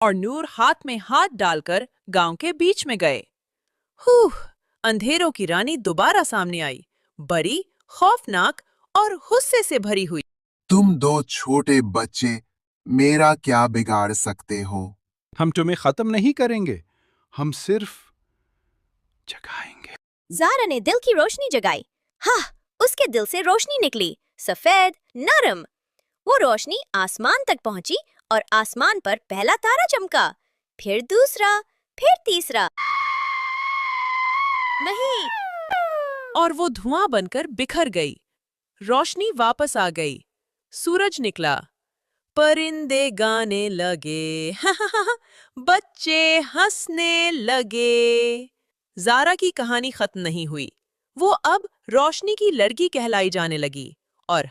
और नूर हाथ में हाथ डालकर गांव के बीच में गए। हूह! अंधेरों की रानी दोबारा सामने आई, बड़ी, खौफनाक और गुस्से से भरी हुई। तुम दो छोटे बच्चे मेरा क्या बिगाड़ सकते हो? हम तुम्हें खत्म नहीं करेंगे, हम सिर्फ जगाएंगे। ज़ारा ने दिल की रोशनी जगाई। हाँ, उसके दिल से रोशनी निकली, सफेद, नरम। वो रोशनी आसमान तक पहुंची और आसमान पर पहला तारा चमका, फिर दूसरा, फिर तीसरा। नहीं, और वो धुआं बनकर बिखर गई। रोशनी वापस आ गई। सूरज निकला। परिंदे गाने लगे, बच्चे हंसने लगे। ज़ारा की कहानी खत्म नहीं हुई। वो अब रोशनी की लड़की कहलाई जाने लगी और